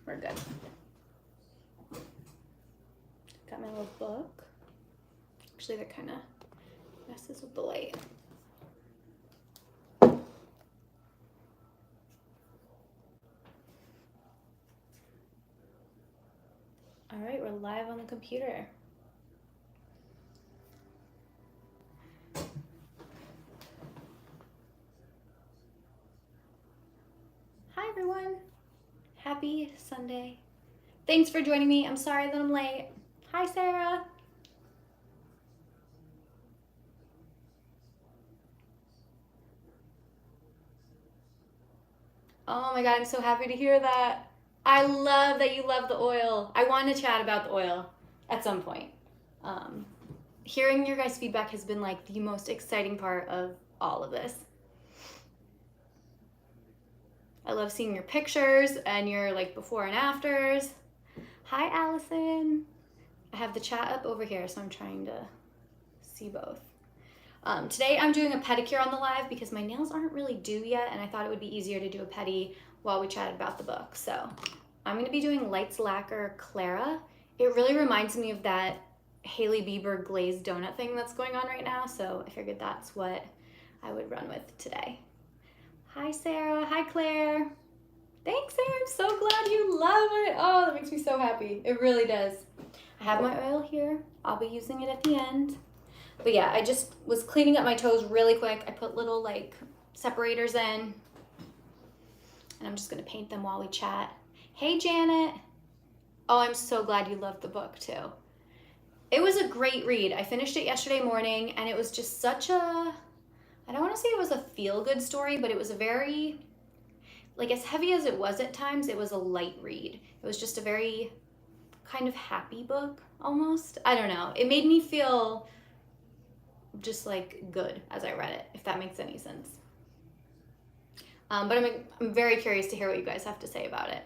we're good. Got my little book. Actually, that kind of messes with the light. All right, we're live on the computer. Hi, everyone. Happy Sunday. Thanks for joining me. I'm sorry that I'm late. Hi, Sarah. Oh my God, I'm so happy to hear that. I love that you love the oil. I want to chat about the oil at some point. Hearing your guys' feedback has been like the most exciting part of all of this. I love seeing your pictures and your like before and afters. Hi, Allison. I have the chat up over here, so I'm trying to see both. Today I'm doing a pedicure on the live because my nails aren't really due yet, and I thought it would be easier to do a pedi while we chatted about the book. So I'm going to be doing Lights Lacquer Clara. It really reminds me of that Hailey Bieber glazed donut thing that's going on right now, so I figured that's what I would run with today. Hi, Sarah. Hi, Claire. Thanks, Sarah. I'm so glad you love it. Oh, that makes me so happy. It really does. I have my oil here. I'll be using it at the end. But yeah, I just was cleaning up my toes really quick. I put little like separators in, and I'm just gonna paint them while we chat. Hey, Janet. Oh, I'm so glad you loved the book too. It was a great read. I finished it yesterday morning, and it was just such a, I don't want to say it was a feel-good story, but it was a very, like, as heavy as it was at times, it was a light read. It was just a very kind of happy book almost. I don't know. It made me feel just like good as I read it, if that makes any sense. But I'm very curious to hear what you guys have to say about it.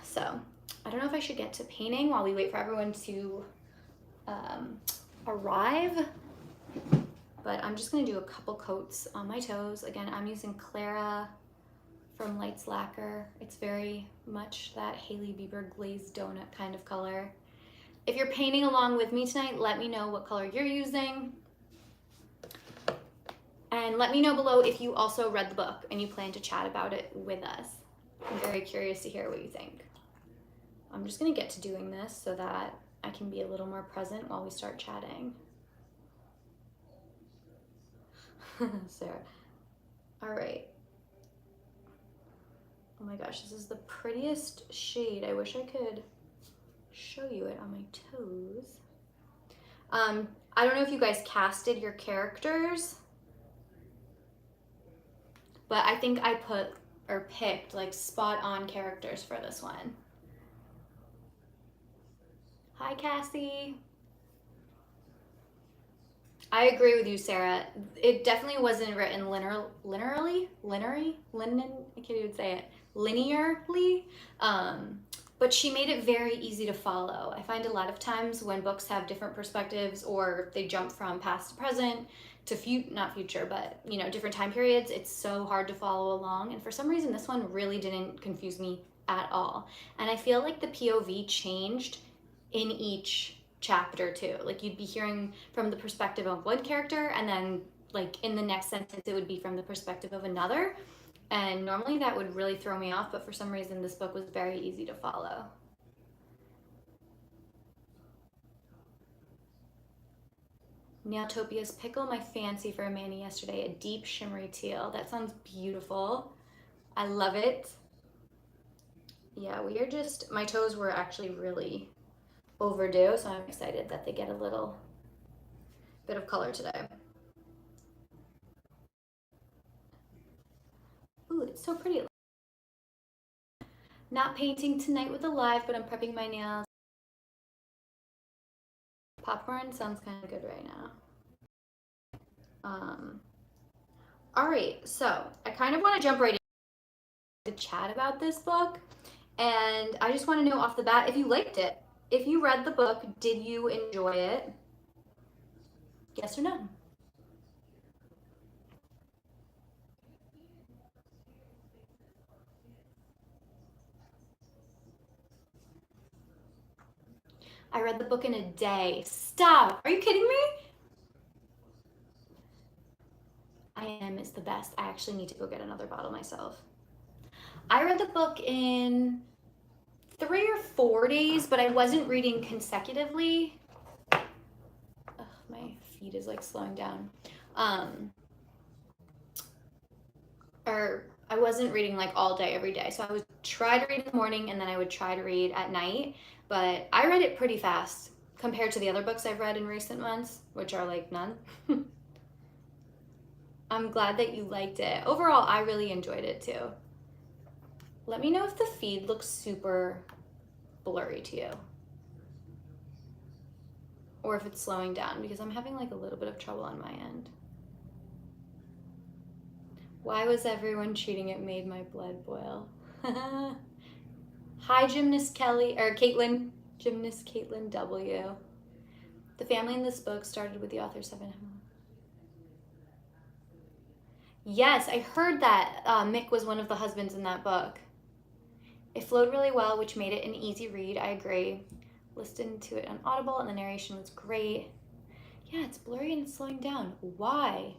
So I don't know if I should get to painting while we wait for everyone to arrive, but I'm just gonna do a couple coats on my toes. Again, I'm using Clara from Lights Lacquer. It's very much that Hailey Bieber glazed donut kind of color. If you're painting along with me tonight, let me know what color you're using. And let me know below if you also read the book and you plan to chat about it with us. I'm very curious to hear what you think. I'm just gonna get to doing this so that I can be a little more present while we start chatting. Sarah. All right. Oh my gosh, this is the prettiest shade. I wish I could show you it on my toes. I don't know if you guys casted your characters, but I think I picked like spot on characters for this one. Hi, Cassie. I agree with you, Sarah. It definitely wasn't written linearly. I can't even say it. Linearly. But she made it very easy to follow. I find a lot of times when books have different perspectives or they jump from past to present to not future, but you know, different time periods, it's so hard to follow along. And for some reason, this one really didn't confuse me at all. And I feel like the POV changed in each chapter too. Like you'd be hearing from the perspective of one character, and then like in the next sentence, it would be from the perspective of another. And normally that would really throw me off, but for some reason this book was very easy to follow. Nailtopia's Pickle My Fancy for a Manny yesterday, a deep shimmery teal. That sounds beautiful. I love it. Yeah, my toes were actually really overdue, so I'm excited that they get a little bit of color today. Ooh, it's so pretty. Not painting tonight with the live, but I'm prepping my nails. Popcorn sounds kind of good right now. All right, so I kind of want to jump right into chat about this book, and I just want to know off the bat if you liked it. If you read the book, did you enjoy it? Yes or no? I read the book in a day. Stop. Are you kidding me? I Am is the best. I actually need to go get another bottle myself. I read the book in 3 or 4 days, but I wasn't reading consecutively. Ugh, my feed is like slowing down. Or I wasn't reading like all day every day. So I would try to read in the morning and then I would try to read at night. But I read it pretty fast compared to the other books I've read in recent months, which are like none. I'm glad that you liked it. Overall, I really enjoyed it too. Let me know if the feed looks super blurry to you. Or if it's slowing down, because I'm having like a little bit of trouble on my end. Why was everyone cheating? It made my blood boil. Hi, Gymnast Kelly, or Caitlin, Gymnast Caitlin W. The family in this book started with the author 7. Yes, I heard that Mick was one of the husbands in that book. It flowed really well, which made it an easy read. I agree. Listened to it on Audible, and the narration was great. Yeah, it's blurry and it's slowing down. Why?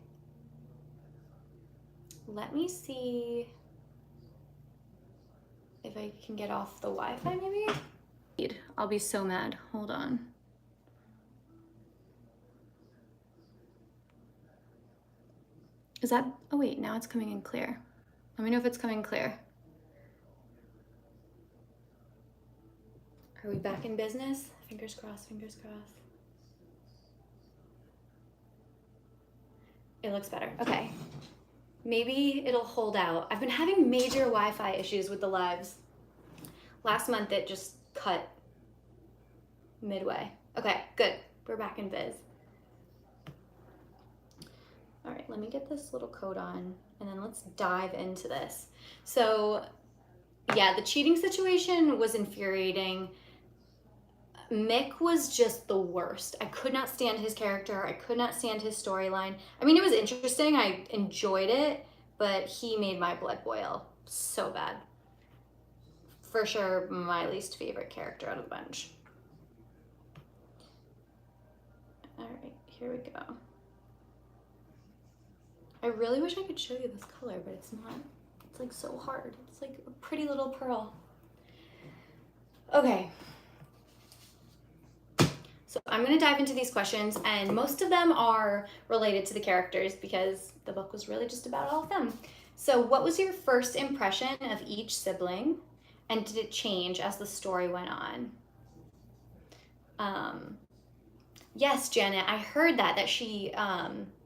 Let me see if I can get off the Wi-Fi maybe. I'll be so mad. Hold on. Is that, oh wait, now it's coming in clear. Let me know if it's coming clear. Are we back in business? Fingers crossed, fingers crossed. It looks better, okay. Maybe it'll hold out. I've been having major Wi-Fi issues with the lives. Last month it just cut midway. Okay, good, we're back in biz. All right, let me get this little coat on and then let's dive into this. So yeah, the cheating situation was infuriating. Mick was just the worst. I could not stand his character. I could not stand his storyline. I mean, it was interesting. I enjoyed it, but he made my blood boil so bad. For sure, my least favorite character out of the bunch. All right, here we go. I really wish I could show you this color, but it's not. It's like so hard. It's like a pretty little pearl. Okay. So I'm going to dive into these questions, and most of them are related to the characters because the book was really just about all of them. So what was your first impression of each sibling, and did it change as the story went on? Yes, Janet, I heard that she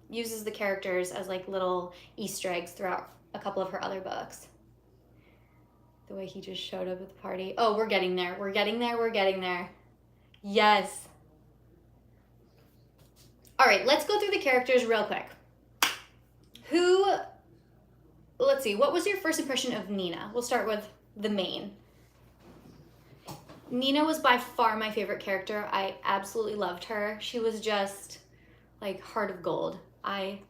uses the characters as like little Easter eggs throughout a couple of her other books. The way he just showed up at the party. Oh, we're getting there. We're getting there. We're getting there. Yes. All right, let's go through the characters real quick. Let's see, what was your first impression of Nina? We'll start with the main. Nina was by far my favorite character. I absolutely loved her. She was just like heart of gold. I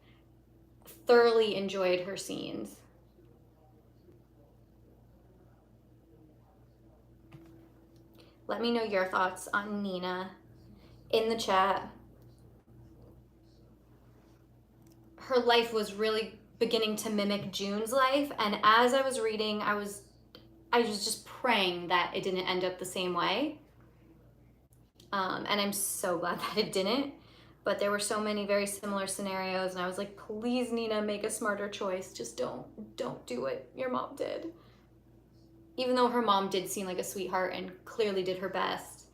thoroughly enjoyed her scenes. Let me know your thoughts on Nina in the chat. Her life was really beginning to mimic June's life, and as I was reading, I was just praying that it didn't end up the same way. And I'm so glad that it didn't, but there were so many very similar scenarios, and I was like, please, Nina, make a smarter choice. Just don't do what your mom did. Even though her mom did seem like a sweetheart and clearly did her best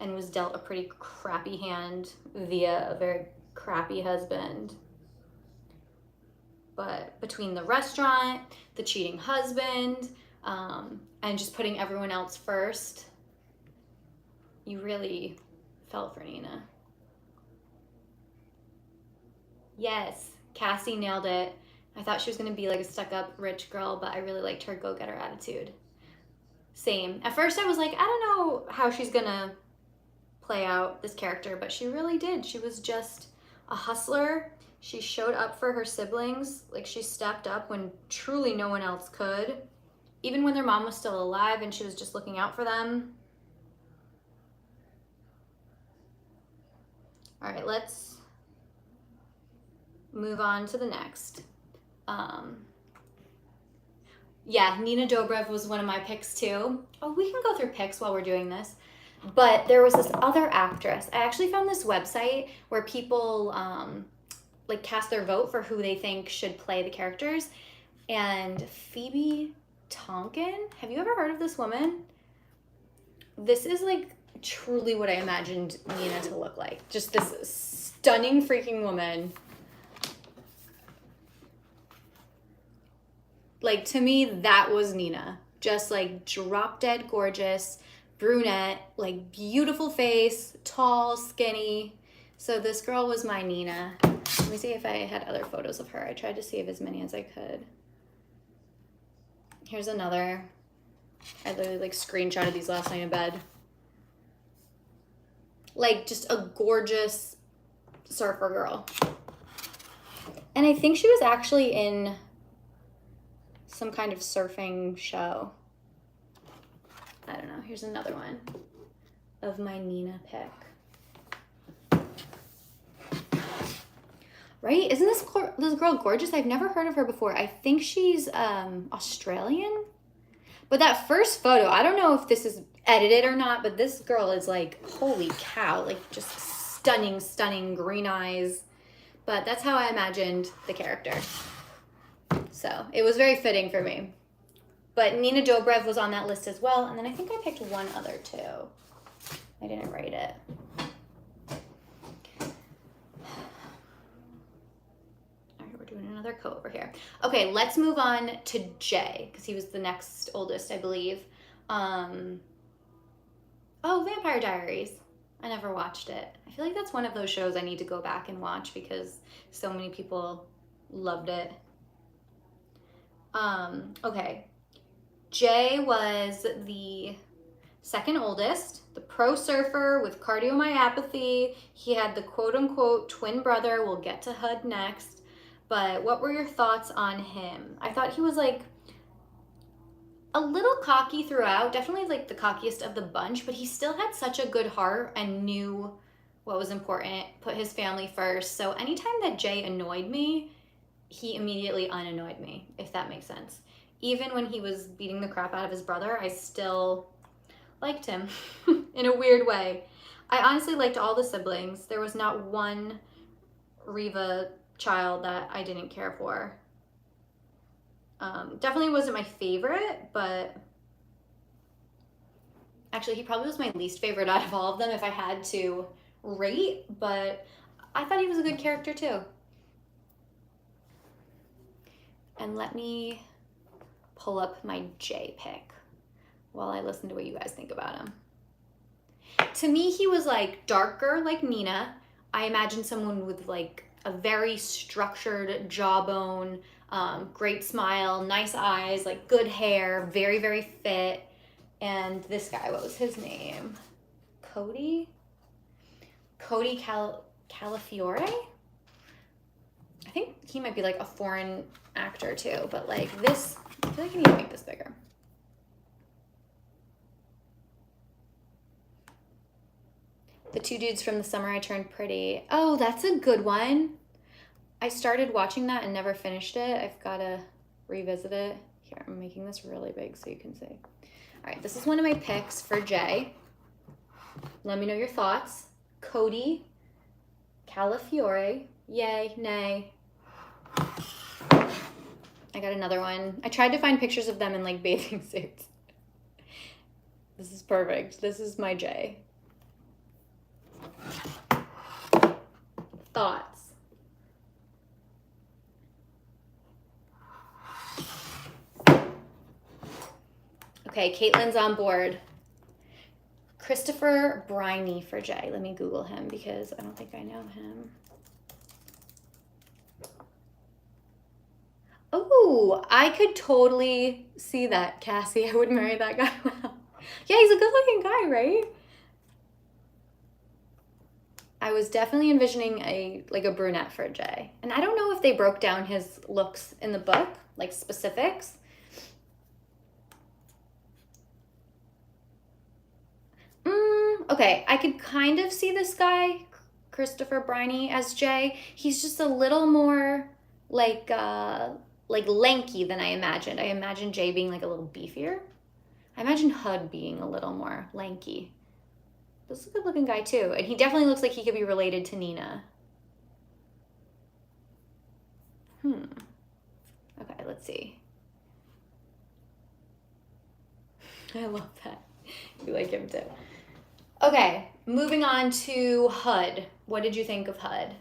and was dealt a pretty crappy hand via a very crappy husband. But between the restaurant, the cheating husband, and just putting everyone else first, you really felt for Nina. Yes, Cassie nailed it. I thought she was gonna be like a stuck-up rich girl, but I really liked her go-getter attitude. Same. At first I was like, I don't know how she's gonna play out this character, but she really did. She was just a hustler. She showed up for her siblings. Like, she stepped up when truly no one else could. Even when their mom was still alive and she was just looking out for them. All right, let's move on to the next. Yeah, Nina Dobrev was one of my picks too. Oh, we can go through picks while we're doing this. But there was this other actress. I actually found this website where people like cast their vote for who they think should play the characters. And Phoebe Tonkin, have you ever heard of this woman? This is like truly what I imagined Nina to look like. Just this stunning freaking woman. Like, to me, that was Nina. Just like drop dead gorgeous, brunette, like beautiful face, tall, skinny. So this girl was my Nina. Let me see if I had other photos of her. I tried to save as many as I could. Here's another. I literally like screenshotted these last night in bed. Like just a gorgeous surfer girl. And I think she was actually in some kind of surfing show. I don't know. Here's another one of my Nina pick. Right? Isn't this girl gorgeous? I've never heard of her before. I think she's Australian. But that first photo, I don't know if this is edited or not, but this girl is like, holy cow, like just stunning, stunning green eyes. But that's how I imagined the character. So it was very fitting for me. But Nina Dobrev was on that list as well. And then I think I picked one other too. I didn't write it. All right, we're doing another coat over here. Okay, let's move on to Jay, because he was the next oldest, I believe. Oh, Vampire Diaries. I never watched it. I feel like that's one of those shows I need to go back and watch because so many people loved it. Okay. Jay was the second oldest, the pro surfer with cardiomyopathy. He had the quote unquote twin brother. We'll get to HUD next. But what were your thoughts on him? I thought he was like a little cocky throughout, definitely like the cockiest of the bunch, but he still had such a good heart and knew what was important, put his family first. So anytime that Jay annoyed me, he immediately unannoyed me, if that makes sense. Even when he was beating the crap out of his brother, I still liked him in a weird way. I honestly liked all the siblings. There was not one Riva child that I didn't care for. Definitely wasn't my favorite, but actually he probably was my least favorite out of all of them if I had to rate, but I thought he was a good character too. And let me pull up my J pick while I listen to what you guys think about him. To me, he was like darker like Nina. I imagine someone with like a very structured jawbone, great smile, nice eyes, like good hair, very, very fit. And this guy, what was his name? Cody Calafiore? I think he might be like a foreign actor too, but like this, I feel like I need to make this bigger. The two dudes from The Summer I Turned Pretty. Oh, that's a good one. I started watching that and never finished it. I've got to revisit it. Here, I'm making this really big so you can see. All right, this is one of my picks for Jay. Let me know your thoughts. Cody Calafiore. Yay, nay. I got another one. I tried to find pictures of them in like bathing suits. This is perfect. This is my Jay. Thoughts? Okay, Caitlin's on board. Christopher Briney for Jay. Let me Google him because I don't think I know him. Oh, I could totally see that, Cassie. I would marry that guy well. Yeah, he's a good-looking guy, right? I was definitely envisioning a brunette for Jay. And I don't know if they broke down his looks in the book, like specifics. Okay, I could kind of see this guy, Christopher Briney as Jay. He's just a little more like lanky than I imagined. I imagined Jay being like a little beefier. I imagine Hud being a little more lanky. This is a good looking guy too. And he definitely looks like he could be related to Nina. Okay, let's see. I love that. You like him too. Okay, moving on to Hud. What did you think of Hud?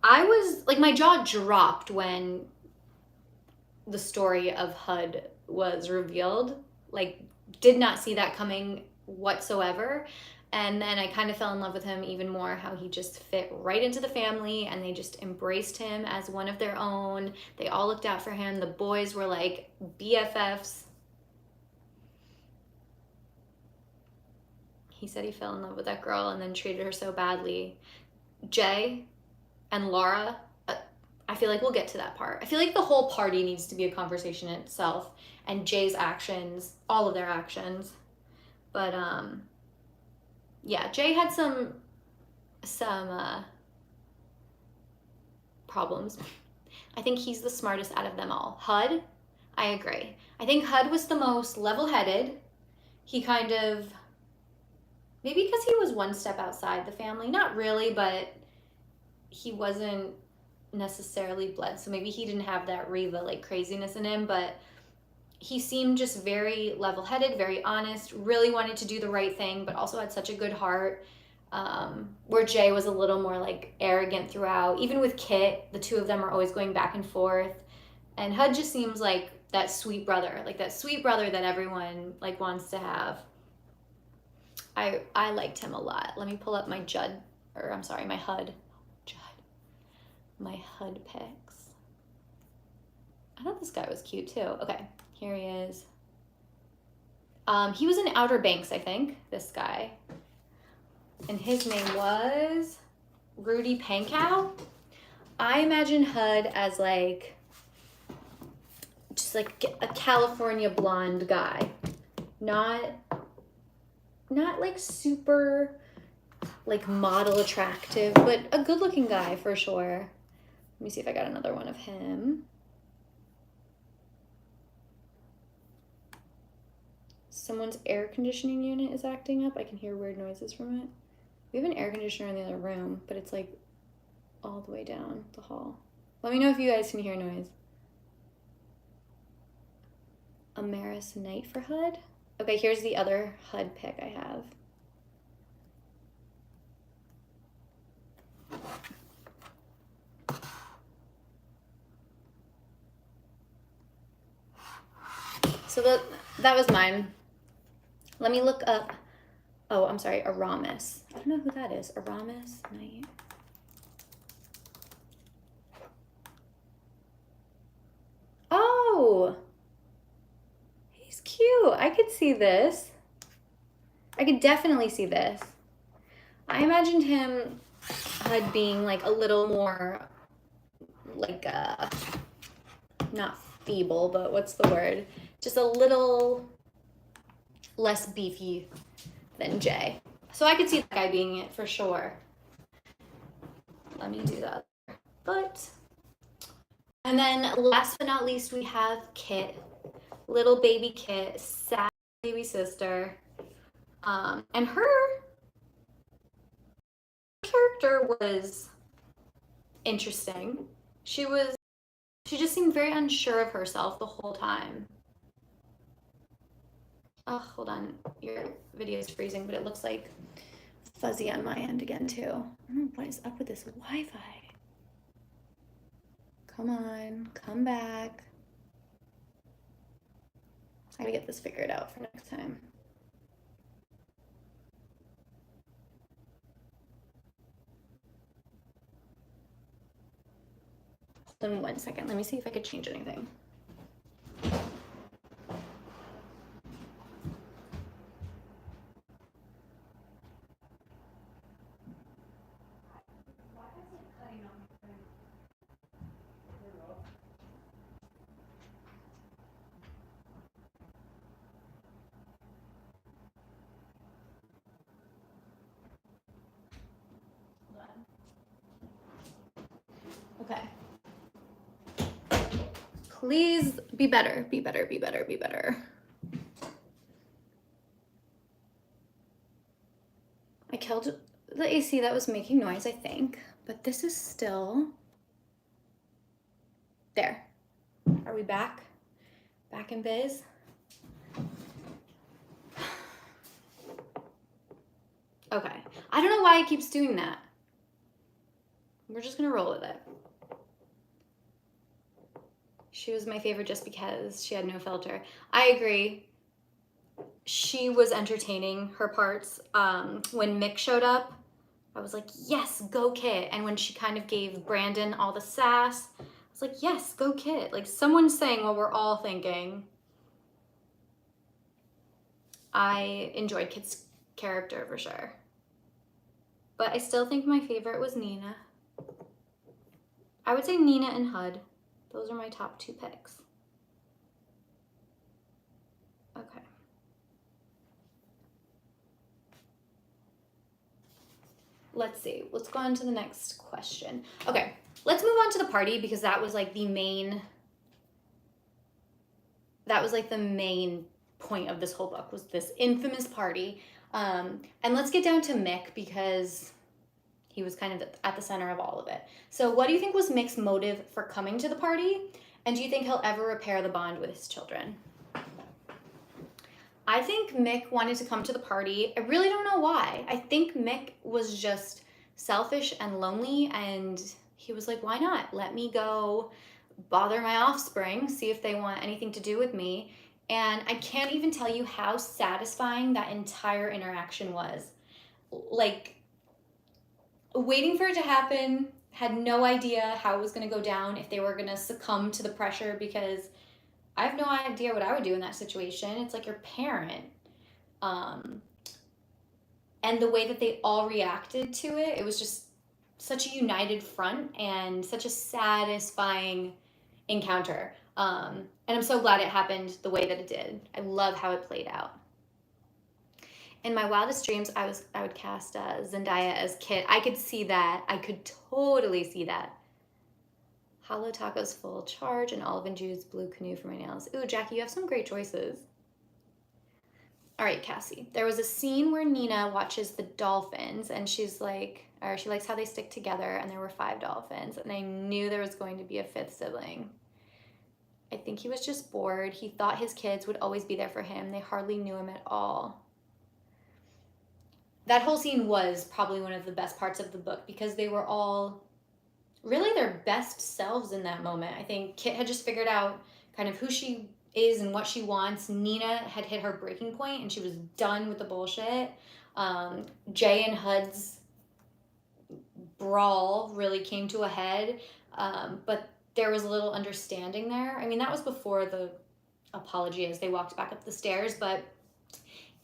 I was, like, my jaw dropped when the story of Hud was revealed. Like, did not see that coming whatsoever. And then I kind of fell in love with him even more, how he just fit right into the family and they just embraced him as one of their own. They all looked out for him. The boys were like BFFs. He said he fell in love with that girl and then treated her so badly. Jay and Laura, I feel like we'll get to that part. I feel like the whole party needs to be a conversation in itself, and Jay's actions, all of their actions. But yeah, Jay had some problems. I think he's the smartest out of them all. Hud, I agree. I think Hud was the most level-headed. He kind of, maybe because he was one step outside the family, not really, but he wasn't necessarily bled, so maybe he didn't have that Reva like craziness in him, but he seemed just very level-headed, very honest, really wanted to do the right thing, but also had such a good heart. Where Jay was a little more like arrogant throughout. Even with Kit, the two of them are always going back and forth, and Hud just seems like that sweet brother, that everyone like wants to have. I liked him a lot. Let me pull up my my Hud. My Hud pics. I thought this guy was cute too. Okay, here he is. He was in Outer Banks, I think, this guy. And his name was Rudy Pankow. I imagine Hud as like, just like a California blonde guy. Not like super like model attractive, but a good looking guy for sure. Let me see if I got another one of him. Someone's air conditioning unit is acting up. I can hear weird noises from it. We have an air conditioner in the other room, but it's like all the way down the hall. Let me know if you guys can hear noise. Amaris Knight for Hud. Okay, here's the other Hud pic I have. So that was mine. Let me look up. Oh, I'm sorry, Aramis. I don't know who that is. Aramis Knight. Oh, he's cute. I could see this. I could definitely see this. I imagined him, Hud, being like a little more like not feeble, but what's the word? Just a little less beefy than Jay. So I could see that guy being it for sure. Let me do that. But, and then last but not least, we have Kit. Little baby Kit, sad baby sister. And her character was interesting. She just seemed very unsure of herself the whole time. Oh, hold on. Your video is freezing, but it looks like fuzzy on my end again, too. I don't know what is up with this Wi-Fi. Come on, come back. I gotta get this figured out for next time. Hold on 1 second. Let me see if I could change anything. Please be better, be better, be better, be better. I killed the AC that was making noise, I think, but this is still there. Are we back? Back in biz? Okay. I don't know why it keeps doing that. We're just gonna roll with it. She was my favorite just because she had no filter. I agree. She was entertaining, her parts. When Mick showed up, I was like, yes, go Kit. And when she kind of gave Brandon all the sass, I was like, yes, go Kit. Like, someone's saying what we're all thinking. I enjoyed Kit's character for sure. But I still think my favorite was Nina. I would say Nina and Hud. Those are my top 2 picks. Okay. Let's see. Let's go on to the next question. Okay. Let's move on to the party because that was like the main point of this whole book was this infamous party. And let's get down to Mick because he was kind of at the center of all of it. So what do you think was Mick's motive for coming to the party? And do you think he'll ever repair the bond with his children? I think Mick wanted to come to the party. I really don't know why. I think Mick was just selfish and lonely, and he was like, why not? Let me go bother my offspring, see if they want anything to do with me. And I can't even tell you how satisfying that entire interaction was. Like, waiting for it to happen, had no idea how it was going to go down, if they were going to succumb to the pressure, because I have no idea what I would do in that situation. It's like your parent. And the way that they all reacted to it, it was just such a united front and such a satisfying encounter. And I'm so glad it happened the way that it did. I love how it played out. In my wildest dreams, I would cast Zendaya as Kit. I could see that. I could totally see that. Hollow Tacos full charge and olive and juice blue canoe for my nails. Ooh, Jackie, you have some great choices. All right, Cassie. There was a scene where Nina watches the dolphins and she's like, or she likes how they stick together, and there were 5 dolphins, and I knew there was going to be a 5th sibling. I think he was just bored. He thought his kids would always be there for him. They hardly knew him at all. That whole scene was probably one of the best parts of the book because they were all really their best selves in that moment. I think Kit had just figured out kind of who she is and what she wants. Nina had hit her breaking point and she was done with the bullshit. Jay and Hud's brawl really came to a head, but there was a little understanding there. I mean, that was before the apology as they walked back up the stairs, but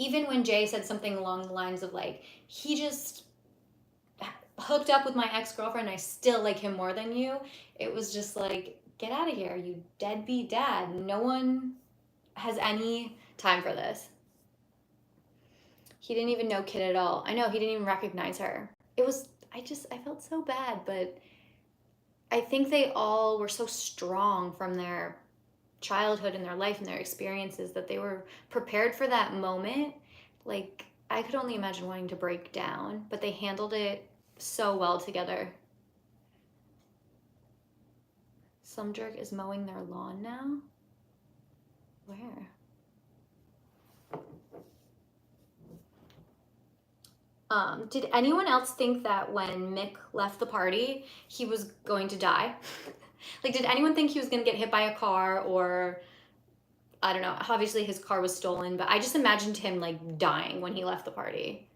even when Jay said something along the lines of like, he just hooked up with my ex-girlfriend, I still like him more than you, it was just like, get out of here, you deadbeat dad. No one has any time for this. He didn't even know Kit at all. I know, he didn't even recognize her. It was, I felt so bad, but I think they all were so strong from their childhood and their life and their experiences that they were prepared for that moment. Like, I could only imagine wanting to break down, but they handled it so well together. Some jerk is mowing their lawn now? Where? Did anyone else think that when Mick left the party, he was going to die? Like, did anyone think he was going to get hit by a car or, I don't know, obviously his car was stolen, but I just imagined him, like, dying when he left the party.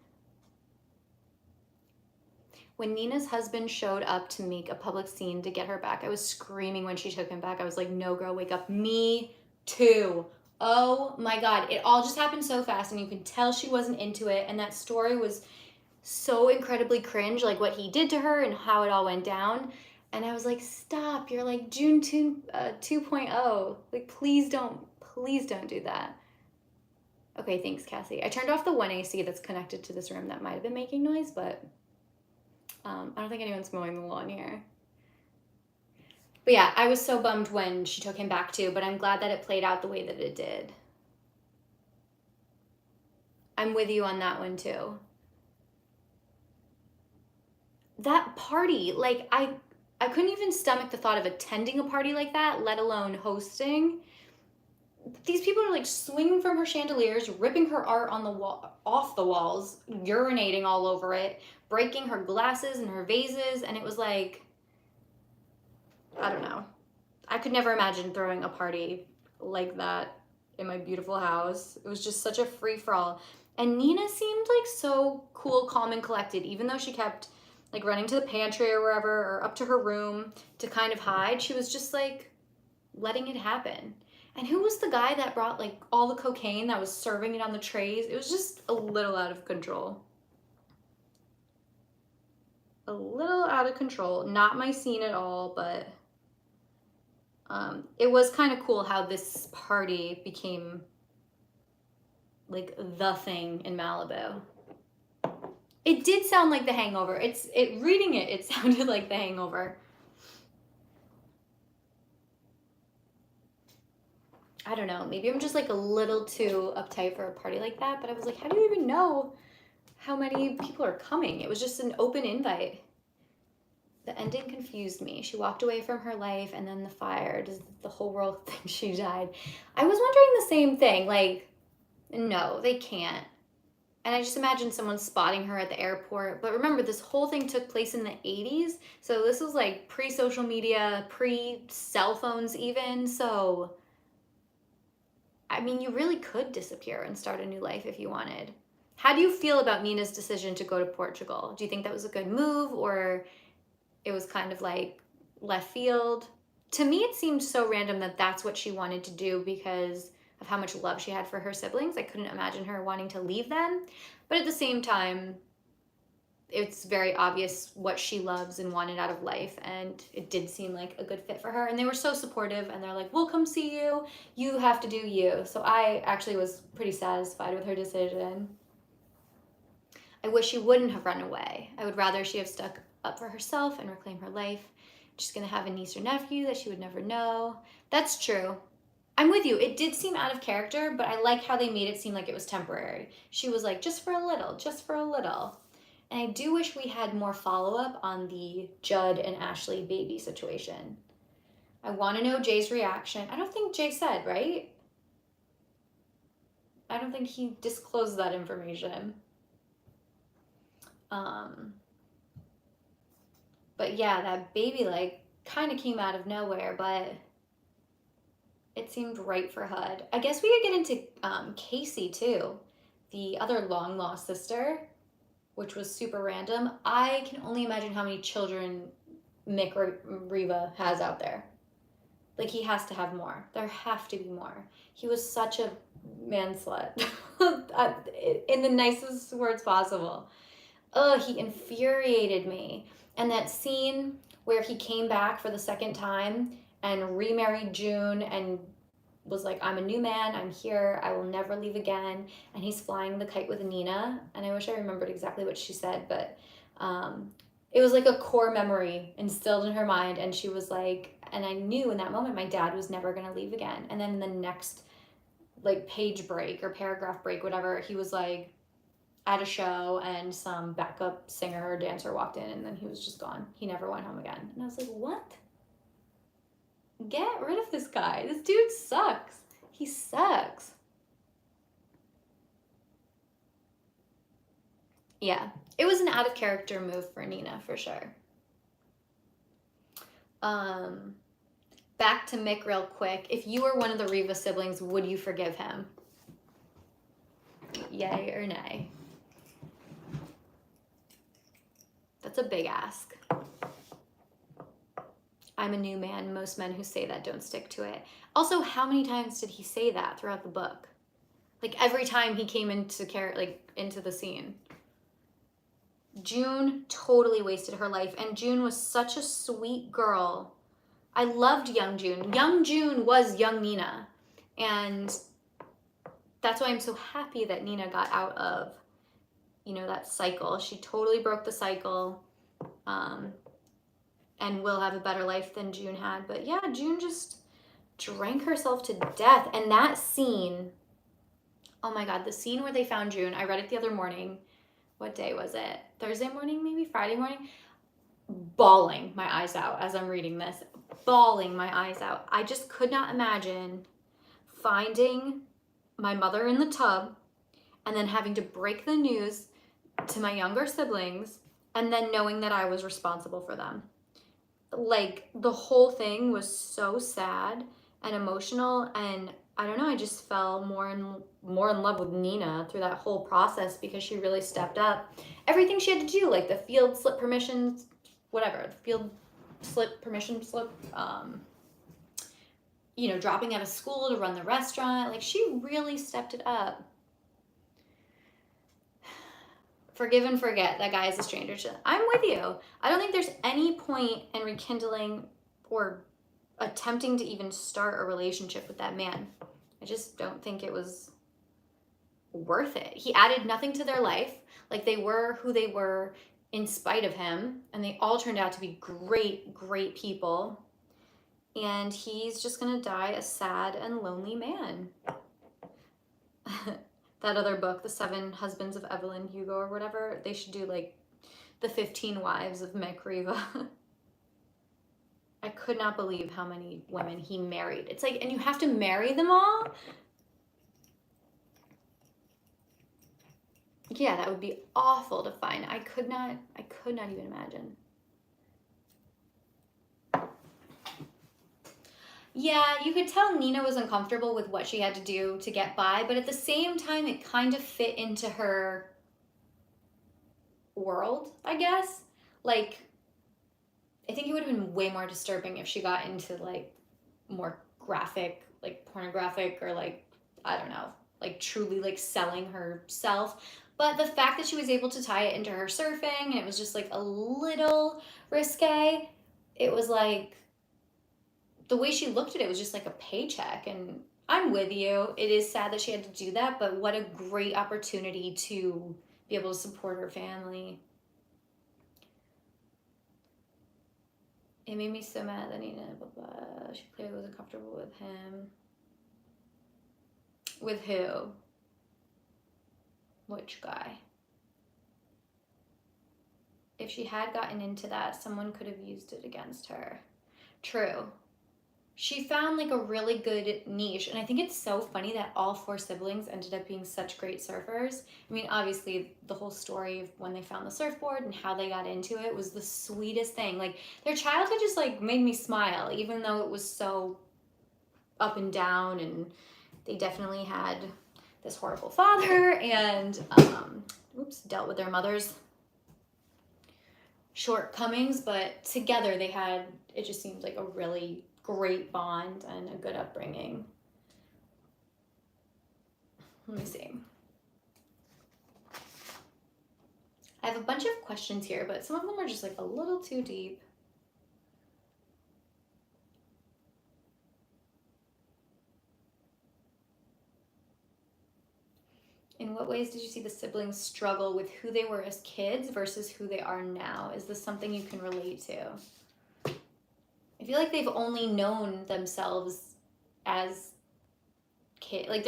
When Nina's husband showed up to make a public scene to get her back, I was screaming when she took him back. I was like, no, girl, wake up. Me too. Oh my God. It all just happened so fast, and you can tell she wasn't into it, and that story was so incredibly cringe, like what he did to her and how it all went down. And I was like, stop, you're like June 2.0. Like, please don't do that. Okay, thanks, Cassie. I turned off the one AC that's connected to this room that might have been making noise, but I don't think anyone's mowing the lawn here. But yeah, I was so bummed when she took him back too, but I'm glad that it played out the way that it did. I'm with you on that one too. That party, like I couldn't even stomach the thought of attending a party like that, let alone hosting. These people are like swinging from her chandeliers, ripping her art on the wall off the walls, urinating all over it, breaking her glasses and her vases, and it was like, I don't know. I could never imagine throwing a party like that in my beautiful house. It was just such a free for all. And Nina seemed like so cool, calm, and collected, even though she kept like running to the pantry or wherever or up to her room to kind of hide. She was just like letting it happen. And who was the guy that brought like all the cocaine that was serving it on the trays? It was just a little out of control. A little out of control. Not my scene at all, but it was kind of cool how this party became like the thing in Malibu. It did sound like The Hangover. Reading it, it sounded like The Hangover. I don't know. Maybe I'm just like a little too uptight for a party like that, but I was like, how do you even know how many people are coming? It was just an open invite. The ending confused me. She walked away from her life and then the fire. Does the whole world think she died? I was wondering the same thing. Like, no, they can't. And I just imagine someone spotting her at the airport. But remember, this whole thing took place in the 80s. So this was like pre-social media, pre-cell phones even. So, I mean, you really could disappear and start a new life if you wanted. How do you feel about Nina's decision to go to Portugal? Do you think that was a good move, or it was kind of like left field? To me, it seemed so random that that's what she wanted to do because of how much love she had for her siblings. I couldn't imagine her wanting to leave them. But at the same time, it's very obvious what she loves and wanted out of life, and it did seem like a good fit for her. And they were so supportive, and they're like, we'll come see you. You have to do you. So I actually was pretty satisfied with her decision. I wish she wouldn't have run away. I would rather she have stuck up for herself and reclaim her life. She's going to have a niece or nephew that she would never know. That's true. I'm with you. It did seem out of character, but I like how they made it seem like it was temporary. She was like, just for a little, just for a little. And I do wish we had more follow-up on the Judd and Ashley baby situation. I want to know Jay's reaction. I don't think Jay said, right? I don't think he disclosed that information. But yeah, that baby like kind of came out of nowhere, but it seemed right for HUD. I guess we could get into Casey too, the other long lost sister, which was super random. I can only imagine how many children Mick Riva has out there. Like, he has to have more. There have to be more. He was such a man slut in the nicest words possible. Oh, he infuriated me. And that scene where he came back for the second time and remarried June and was like, I'm a new man, I'm here, I will never leave again. And he's flying the kite with Nina. And I wish I remembered exactly what she said, but it was like a core memory instilled in her mind. And she was like, and I knew in that moment my dad was never going to leave again. And then the next like page break or paragraph break, whatever, he was like at a show and some backup singer or dancer walked in and then he was just gone. He never went home again. And I was like, what? Get rid of this guy. This dude sucks. He sucks. Yeah, it was an out of character move for Nina for sure. Back to Mick real quick. If you were one of the Riva siblings, would you forgive him? Yay or nay? That's a big ask. I'm a new man. Most men who say that don't stick to it. Also, how many times did he say that throughout the book? Like every time he came into the scene. June totally wasted her life, and June was such a sweet girl. I loved young June. Young June was young Nina, and that's why I'm so happy that Nina got out of, that cycle. She totally broke the cycle, and will have a better life than June had. But yeah, June just drank herself to death. And that scene, oh my God, the scene where they found June, I read it the other morning. What day was it? Thursday morning, maybe Friday morning? Bawling my eyes out as I'm reading this, bawling my eyes out. I just could not imagine finding my mother in the tub and then having to break the news to my younger siblings and then knowing that I was responsible for them. Like, the whole thing was so sad and emotional, and I don't know, I just fell more in love with Nina through that whole process because she really stepped up. Everything she had to do, like the field slip permissions, whatever, the field slip permission slip, you know, dropping out of school to run the restaurant, like she really stepped it up. Forgive and forget, that guy is a stranger to. I'm with you. I don't think there's any point in rekindling or attempting to even start a relationship with that man. I just don't think it was worth it. He added nothing to their life. Like, they were who they were in spite of him, and they all turned out to be great, great people. And he's just gonna die a sad and lonely man. That other book, The 7 Husbands of Evelyn Hugo or whatever, they should do like The 15 Wives of Meg Riva. I could not believe how many women he married. It's like, and you have to marry them all? Yeah, that would be awful to find. I could not even imagine. Yeah, you could tell Nina was uncomfortable with what she had to do to get by, but at the same time, it kind of fit into her world, I guess. Like, I think it would have been way more disturbing if she got into, like, more graphic, like, pornographic, or, like, I don't know, like, truly, like, selling herself. But the fact that she was able to tie it into her surfing, and it was just, like, a little risque, it was, like, the way she looked at it was just like a paycheck. And I'm with you. It is sad that she had to do that, but what a great opportunity to be able to support her family. It made me so mad that Nina, blah, blah. She clearly wasn't comfortable with him. With who? Which guy? If she had gotten into that, someone could have used it against her. True. She found like a really good niche, and I think it's so funny that all 4 siblings ended up being such great surfers. I mean, obviously the whole story of when they found the surfboard and how they got into it was the sweetest thing. Like, their childhood just like made me smile, even though it was so up and down, and they definitely had this horrible father and dealt with their mother's shortcomings, but together they had, it just seemed like a really great bond and a good upbringing. Let me see. I have a bunch of questions here, but some of them are just like a little too deep. In what ways did you see the siblings struggle with who they were as kids versus who they are now? Is this something you can relate to? I feel like they've only known themselves as kids. Like,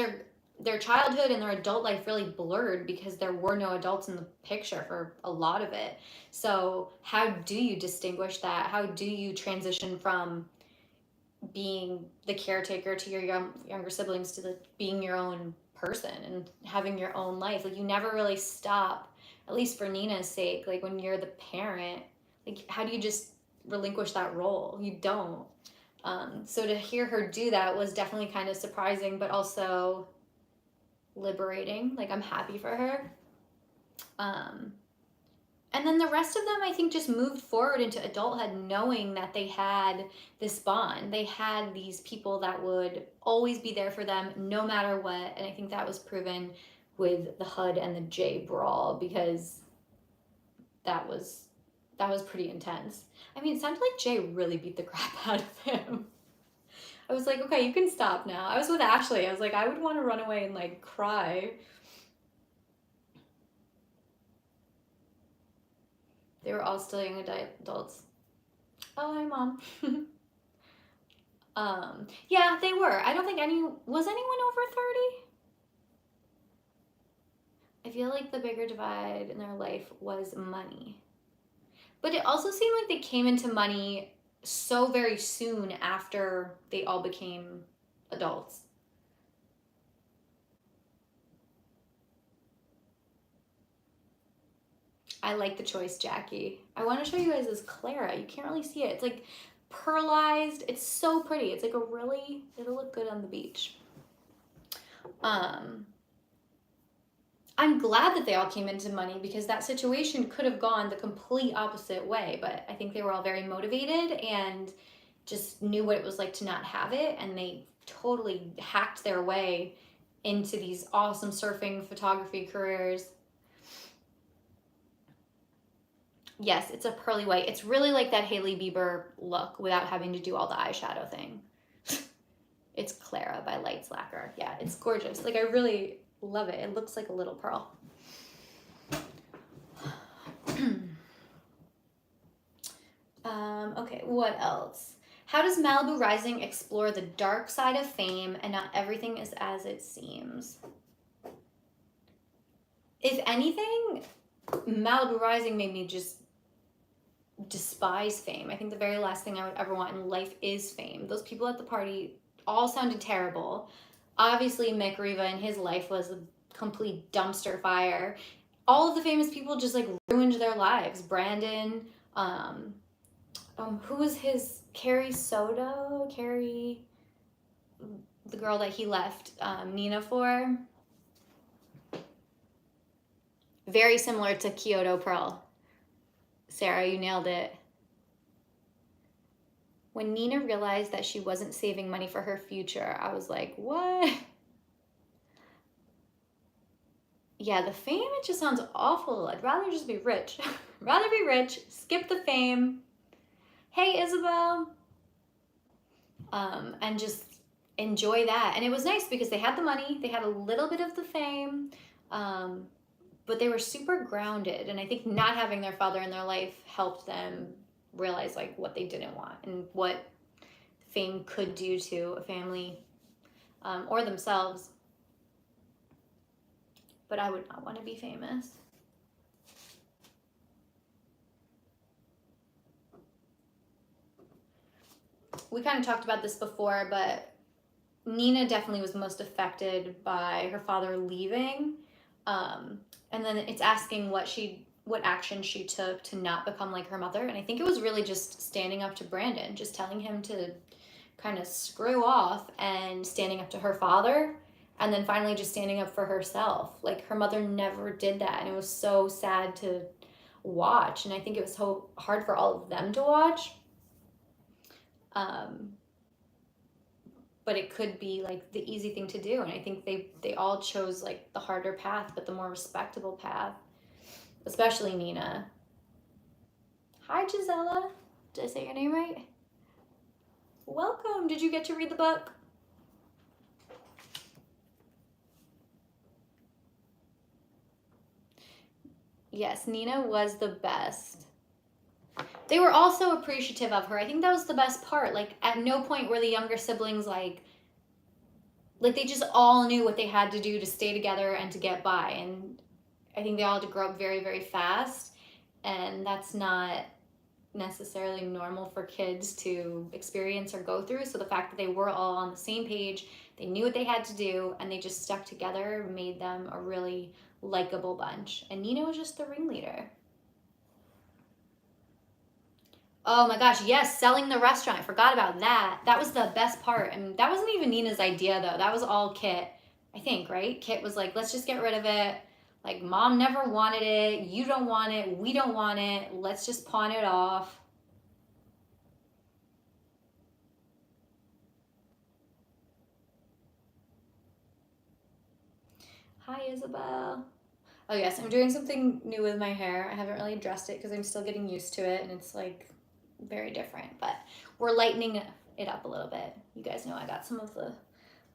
their childhood and their adult life really blurred because there were no adults in the picture for a lot of it. So how do you distinguish that? How do you transition from being the caretaker to your younger siblings to being your own person and having your own life? Like, you never really stop, at least for Nina's sake. Like, when you're the parent, like, how do you just relinquish that role? You don't. So to hear her do that was definitely kind of surprising, but also liberating. Like, I'm happy for her. And then the rest of them, I think, just moved forward into adulthood knowing that they had this bond. They had these people that would always be there for them no matter what. And I think that was proven with the HUD and the J brawl, because that was pretty intense. I mean, it sounded like Jay really beat the crap out of him. I was like, okay, you can stop now. I was with Ashley. I was like, I would want to run away and like cry. They were all still young adults. Oh, hi, Mom. Yeah, they were. I don't think was anyone over 30? I feel like the bigger divide in their life was money. But it also seemed like they came into money so very soon after they all became adults. I like the choice, Jackie. I want to show you guys this Clara. You can't really see it. It's like pearlized. It's so pretty. It's like it'll look good on the beach. I'm glad that they all came into money because that situation could have gone the complete opposite way, but I think they were all very motivated and just knew what it was like to not have it, and they totally hacked their way into these awesome surfing photography careers. Yes, it's a pearly white. It's really like that Hailey Bieber look without having to do all the eyeshadow thing. It's Clara by Light Slacker. Yeah, it's gorgeous. Like, I really love it. It looks like a little pearl. Okay, what else? How does Malibu Rising explore the dark side of fame and not everything is as it seems? If anything, Malibu Rising made me just despise fame. I think the very last thing I would ever want in life is fame. Those people at the party all sounded terrible. Obviously, Mick Riva in his life was a complete dumpster fire. All of the famous people just like ruined their lives. Brandon, who was his Carrie Soto? Carrie, the girl that he left Nina for. Very similar to Kyoto Pearl. Sarah, you nailed it. When Nina realized that she wasn't saving money for her future, I was like, what? Yeah, the fame, it just sounds awful. I'd rather just be rich. Rather be rich, skip the fame. Hey, Isabel. And just enjoy that. And it was nice because they had the money, they had a little bit of the fame, but they were super grounded. And I think not having their father in their life helped them realize like what they didn't want and what fame could do to a family or themselves. But I would not want to be famous. We kind of talked about this before, but Nina definitely was most affected by her father leaving. And then it's asking what action she took to not become like her mother. And I think it was really just standing up to Brandon, just telling him to kind of screw off and standing up to her father. And then finally just standing up for herself. Like, her mother never did that. And it was so sad to watch. And I think it was so hard for all of them to watch. But it could be like the easy thing to do. And I think they all chose like the harder path, but the more respectable path, especially Nina. Hi, Gisela. Did I say your name right? Welcome. Did you get to read the book? Yes, Nina was the best. They were also appreciative of her. I think that was the best part. Like, at no point were the younger siblings like they just all knew what they had to do to stay together and to get by. And I think they all had to grow up very, very fast. And that's not necessarily normal for kids to experience or go through. So the fact that they were all on the same page, they knew what they had to do, and they just stuck together, made them a really likable bunch. And Nina was just the ringleader. Oh my gosh, yes, selling the restaurant. I forgot about that. That was the best part. And that wasn't even Nina's idea, though. That was all Kit, I think, right? Kit was like, let's just get rid of it. Like, Mom never wanted it. You don't want it. We don't want it. Let's just pawn it off. Hi, Isabel. Oh, yes, I'm doing something new with my hair. I haven't really addressed it because I'm still getting used to it, and it's like very different, but we're lightening it up a little bit. You guys know I got some of the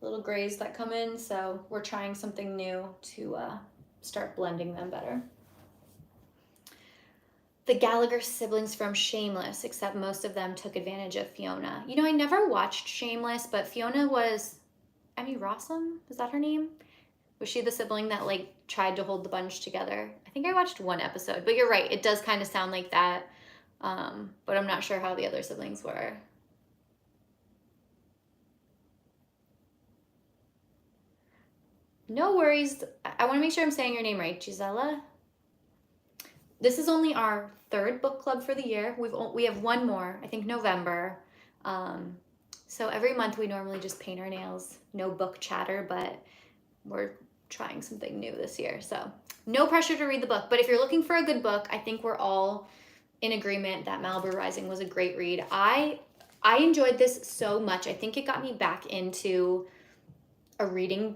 little grays that come in, so we're trying something new to start blending them better. the Gallagher siblings from Shameless, except most of them took advantage of Fiona. You know, I never watched Shameless, but Fiona was Emmy Rossum, is that her name? Was she the sibling that like tried to hold the bunch together? I think I watched one episode, but you're right, it does kind of sound like that. But I'm not sure how the other siblings were. No worries. I want to make sure I'm saying your name right, Gisela. This is only our third book club for the year. We have one more, I think November. So every month we normally just paint our nails. No book chatter, but we're trying something new this year. So no pressure to read the book, but if you're looking for a good book, I think we're all in agreement that Malibu Rising was a great read. I enjoyed this so much. I think it got me back into a reading,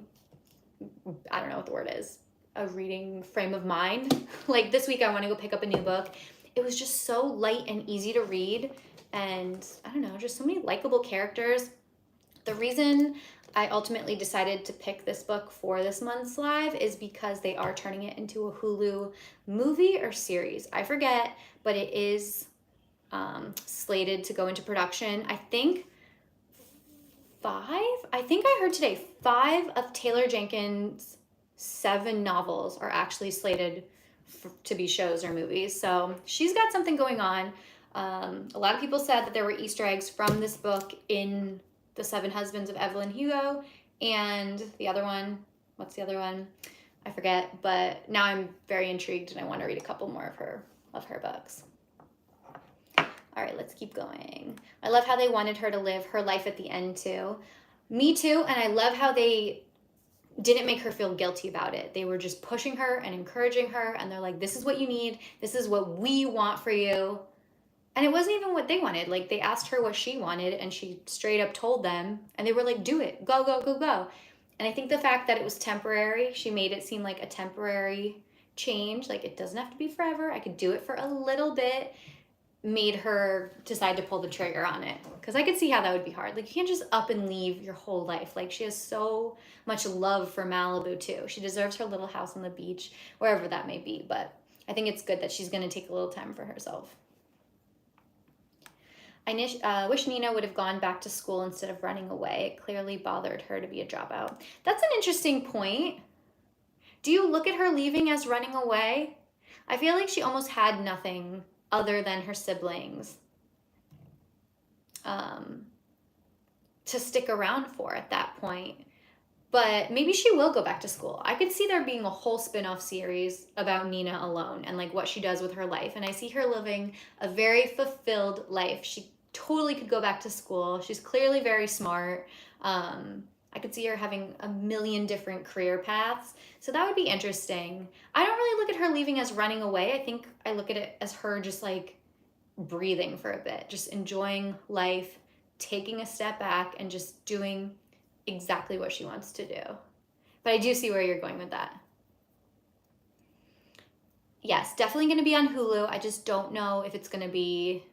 I don't know what the word is, a reading frame of mind. Like this week I want to go pick up a new book. It was just so light and easy to read, and I don't know, just so many likable characters. The reason I ultimately decided to pick this book for this month's live is because they are turning it into a Hulu movie or series. I forget, but it is slated to go into production. I think I heard today 5 of Taylor Jenkins' 7 novels are actually slated to be shows or movies. So she's got something going on. A lot of people said that there were Easter eggs from this book in The 7 Husbands of Evelyn Hugo, and the other one, what's the other one? I forget, but now I'm very intrigued and I want to read a couple more of her books. All right, let's keep going. I love how they wanted her to live her life at the end too. Me too, and I love how they didn't make her feel guilty about it. They were just pushing her and encouraging her, and they're like, this is what you need. This is what we want for you. And it wasn't even what they wanted. Like, they asked her what she wanted, and she straight up told them, and they were like, do it. Go, go, go, go. And I think the fact that it was temporary, she made it seem like a temporary change. Like, it doesn't have to be forever. I could do it for a little bit, made her decide to pull the trigger on it. Because I could see how that would be hard. Like, you can't just up and leave your whole life. Like, she has so much love for Malibu, too. She deserves her little house on the beach, wherever that may be. But I think it's good that she's going to take a little time for herself. I wish Nina would have gone back to school instead of running away. It clearly bothered her to be a dropout. That's an interesting point. Do you look at her leaving as running away? I feel like she almost had nothing other than her siblings to stick around for at that point. But maybe she will go back to school. I could see there being a whole spin-off series about Nina alone and like what she does with her life. And I see her living a very fulfilled life. She totally could go back to school. She's clearly very smart. I could see her having a million different career paths. So that would be interesting. I don't really look at her leaving as running away. I think I look at it as her just like breathing for a bit, just enjoying life, taking a step back and just doing exactly what she wants to do. But I do see where you're going with that. Yes, definitely going to be on Hulu. I just don't know if it's going to be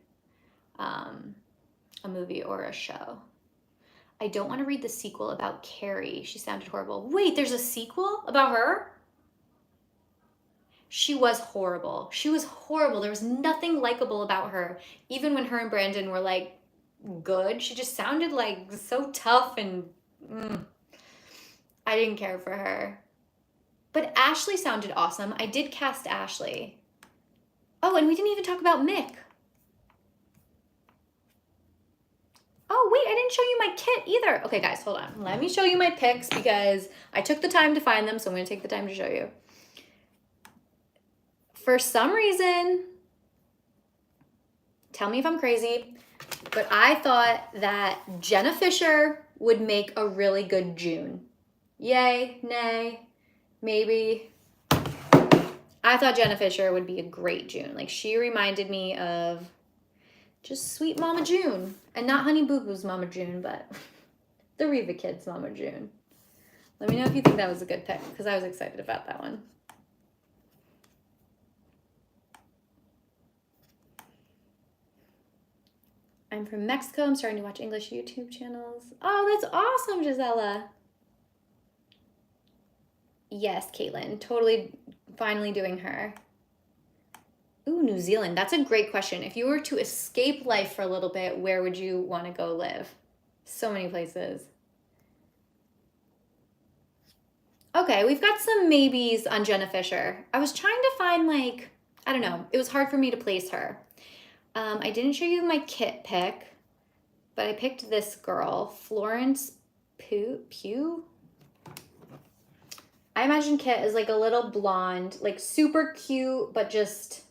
a movie or a show. I don't want to read the sequel about Carrie. She sounded horrible. Wait, there's a sequel about her? She was horrible. She was horrible. There was nothing likable about her. Even when her and Brandon were like good, she just sounded like so tough and I didn't care for her. But Ashley sounded awesome. I did cast Ashley. Oh, and we didn't even talk about Mick. Oh, wait, I didn't show you my kit either. Okay, guys, hold on. Let me show you my picks because I took the time to find them, so I'm going to take the time to show you. For some reason, tell me if I'm crazy, but I thought that Jenna Fisher would make a really good June. Yay, nay, maybe. I thought Jenna Fisher would be a great June. Like, she reminded me of just sweet Mama June. And not Honey Boo Boo's Mama June, but the Reva Kids Mama June. Let me know if you think that was a good pick, because I was excited about that one. I'm from Mexico. I'm starting to watch English YouTube channels. Oh, that's awesome, Gisela. Yes, Caitlin. Totally finally doing her. Ooh, New Zealand. That's a great question. If you were to escape life for a little bit, where would you want to go live? So many places. Okay, we've got some maybes on Jenna Fisher. I was trying to find, like, I don't know. It was hard for me to place her. I didn't show you my kit pick, but I picked this girl, Florence Pugh. I imagine Kit as like a little blonde, like super cute, but just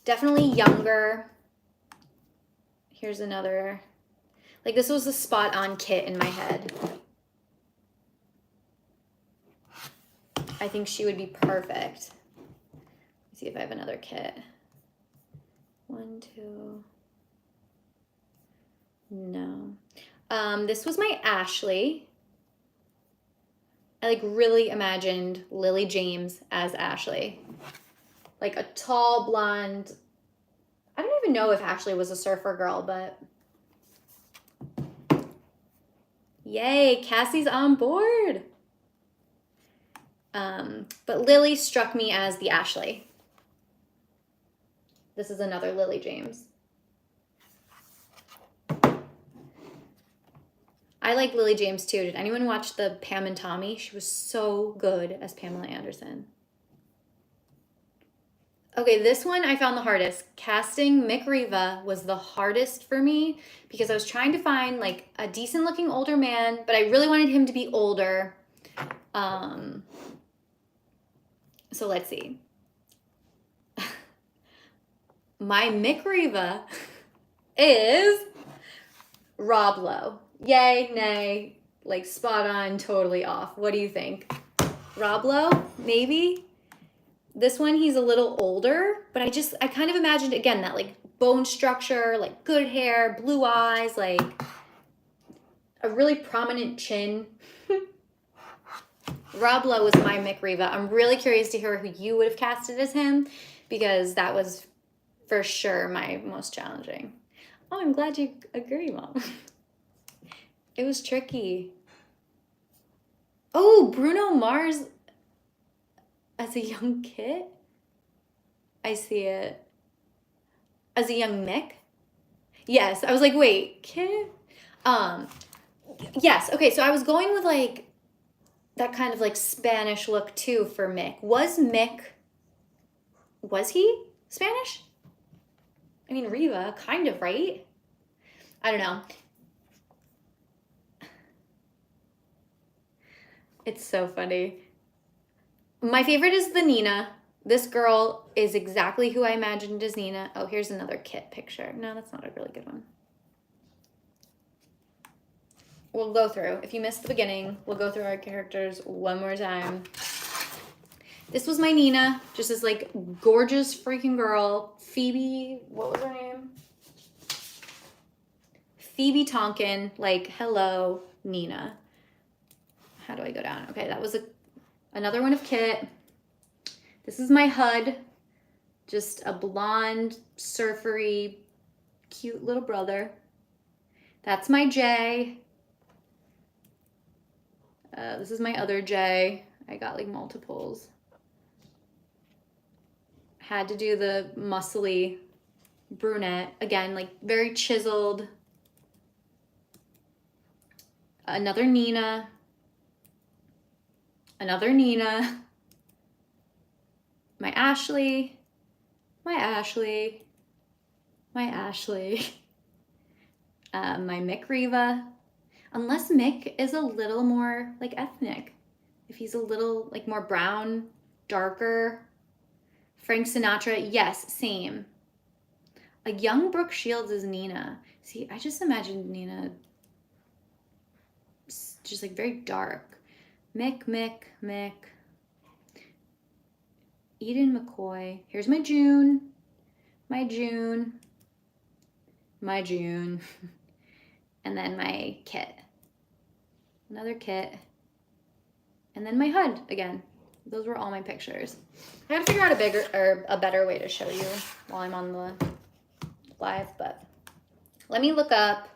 definitely younger. Here's another. Like this was a spot on Kit in my head. I think she would be perfect. Let's see if I have another Kit. 1, 2. No. This was my Ashley. I like really imagined Lily James as Ashley. Like a tall blonde. I don't even know if Ashley was a surfer girl, but yay, Cassie's on board. But Lily struck me as the Ashley. This is another Lily James. I like Lily James too. Did anyone watch the Pam and Tommy? She was so good as Pamela Anderson. Okay, this one I found the hardest. Casting Mick Riva was the hardest for me because I was trying to find like a decent looking older man, but I really wanted him to be older. So let's see. My Mick Riva is Rob Lowe. Yay, nay, like spot on, totally off. What do you think? Rob Lowe, maybe? This one, he's a little older, but I kind of imagined, again, that like bone structure, like good hair, blue eyes, like a really prominent chin. Rob Lowe was my Mick Riva. I'm really curious to hear who you would have casted as him because that was for sure my most challenging. Oh, I'm glad you agree, Mom. It was tricky. Oh, Bruno Mars as a young kid? I see it. As a young Mick? Yes, I was like, wait, kid? Yes, okay, so I was going with like that kind of like Spanish look too for Mick. Was he Spanish? I mean, Riva, kind of, right? I don't know. It's so funny. My favorite is the Nina. This girl is exactly who I imagined as Nina. Oh, here's another Kit picture. No, that's not a really good one. We'll go through. If you missed the beginning, we'll go through our characters one more time. This was my Nina, just this like gorgeous freaking girl. Phoebe, what was her name? Phoebe Tonkin, like, hello, Nina. How do I go down? Okay, that was another one of Kit. This is my HUD. Just a blonde, surfery, cute little brother. That's my J. This is my other J. I got like multiples. Had to do the muscly brunette. Again, like very chiseled. Another Nina. Another Nina. My Ashley. My Ashley. My Ashley. My Mick Riva. Unless Mick is a little more like ethnic. If he's a little like more brown, darker. Frank Sinatra, yes, same. A young Brooke Shields is Nina. See, I just imagined Nina just like very dark. Mick. Eden McCoy. Here's my June. My June. And then my Kit. Another Kit. And then my HUD again. Those were all my pictures. I gotta figure out a better way to show you while I'm on the live, but let me look up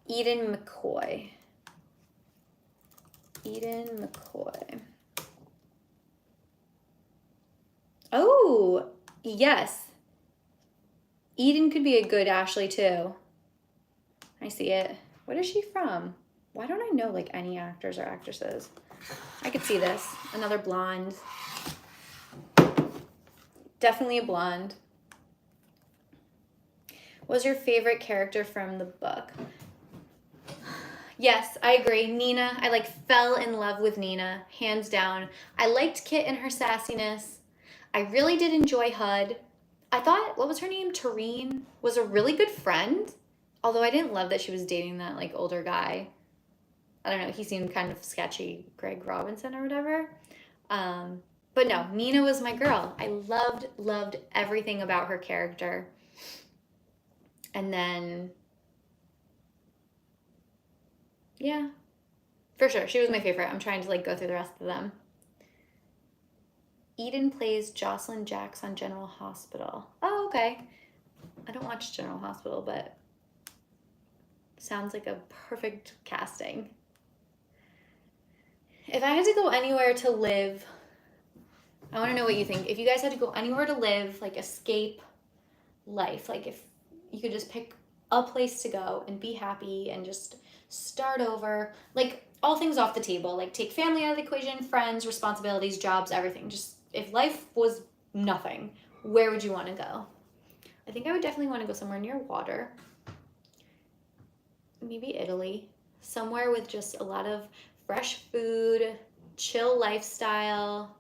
Eden McCoy. Eden McCoy. Oh, yes. Eden could be a good Ashley too. I see it. What is she from? Why don't I know like any actors or actresses? I could see this. Another blonde. Definitely a blonde. What was your favorite character from the book? Yes, I agree. Nina. I like fell in love with Nina, hands down. I liked Kit and her sassiness. I really did enjoy HUD. I thought, what was her name? Tareen was a really good friend. Although I didn't love that she was dating that like older guy. I don't know, he seemed kind of sketchy, Greg Robinson or whatever. But no, Nina was my girl. I loved everything about her character. And then, yeah, for sure, she was my favorite. I'm trying to like go through the rest of them. Eden plays Jocelyn Jacks on General Hospital. Oh, okay. I don't watch General Hospital, but sounds like a perfect casting. If I had to go anywhere to live, I want to know what you think. If you guys had to go anywhere to live, like escape life, like if you could just pick a place to go and be happy and just start over, like all things off the table, like take family out of the equation, friends, responsibilities, jobs, everything. Just if life was nothing, where would you want to go? I think I would definitely want to go somewhere near water. Maybe Italy. Somewhere with just a lot of fresh food, chill lifestyle.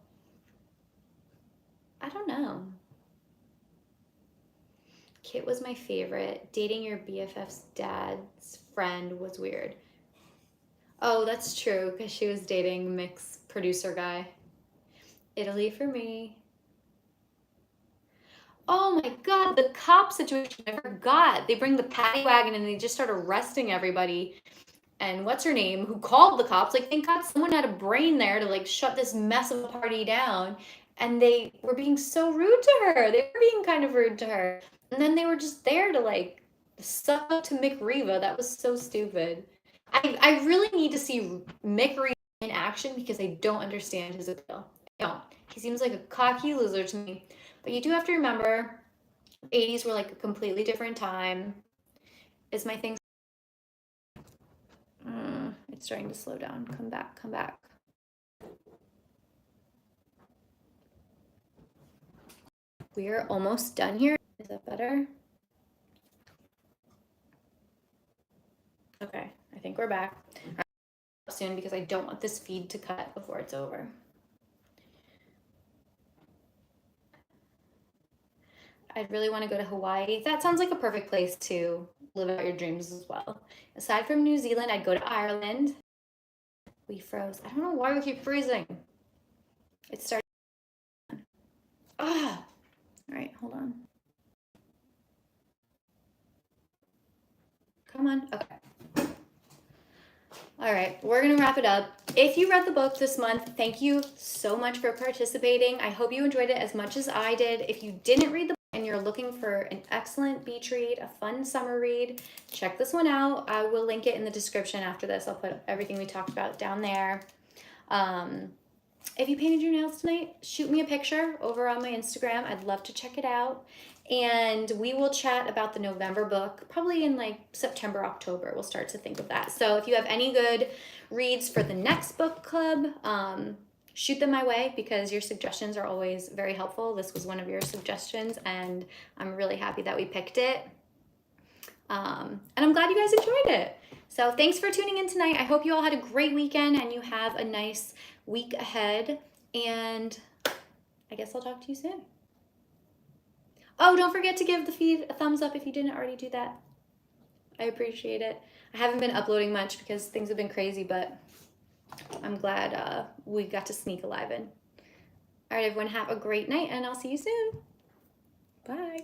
I don't know. Kit was my favorite. Dating your BFF's dad's friend was weird. Oh, that's true, because she was dating Mick's producer guy. Italy for me. Oh my god, the cop situation, I forgot. They bring the paddy wagon and they just start arresting everybody. And what's her name, who called the cops, like thank god someone had a brain there to like shut this mess of a party down. And they were being so rude to her. They were being kind of rude to her. And then they were just there to like suck up to Mick Riva. That was so stupid. I really need to see Mick Riva in action because I don't understand his appeal. I don't. He seems like a cocky loser to me. But you do have to remember, 80s were like a completely different time. Is my thing... it's starting to slow down. Come back, come back. We are almost done here. Is that better? Okay, I think we're back. Soon because I don't want this feed to cut before it's over. I'd really want to go to Hawaii. That sounds like a perfect place to live out your dreams as well. Aside from New Zealand, I'd go to Ireland. We froze. I don't know why we keep freezing. It started. Ah! All right, hold on. Come on. Okay. All right, we're going to wrap it up. If you read the book this month, thank you so much for participating. I hope you enjoyed it as much as I did. If you didn't read the book and you're looking for an excellent beach read, a fun summer read, check this one out. I will link it in the description after this. I'll put everything we talked about down there. If you painted your nails tonight, shoot me a picture over on my Instagram. I'd love to check it out. And we will chat about the November book, probably in like September, October. We'll start to think of that. So if you have any good reads for the next book club, shoot them my way because your suggestions are always very helpful. This was one of your suggestions and I'm really happy that we picked it. And I'm glad you guys enjoyed it. So thanks for tuning in tonight. I hope you all had a great weekend and you have a nice week ahead. And I guess I'll talk to you soon. Oh, don't forget to give the feed a thumbs up if you didn't already do that. I appreciate it. I haven't been uploading much because things have been crazy, but I'm glad we got to sneak alive in. All right, everyone, have a great night, and I'll see you soon. Bye.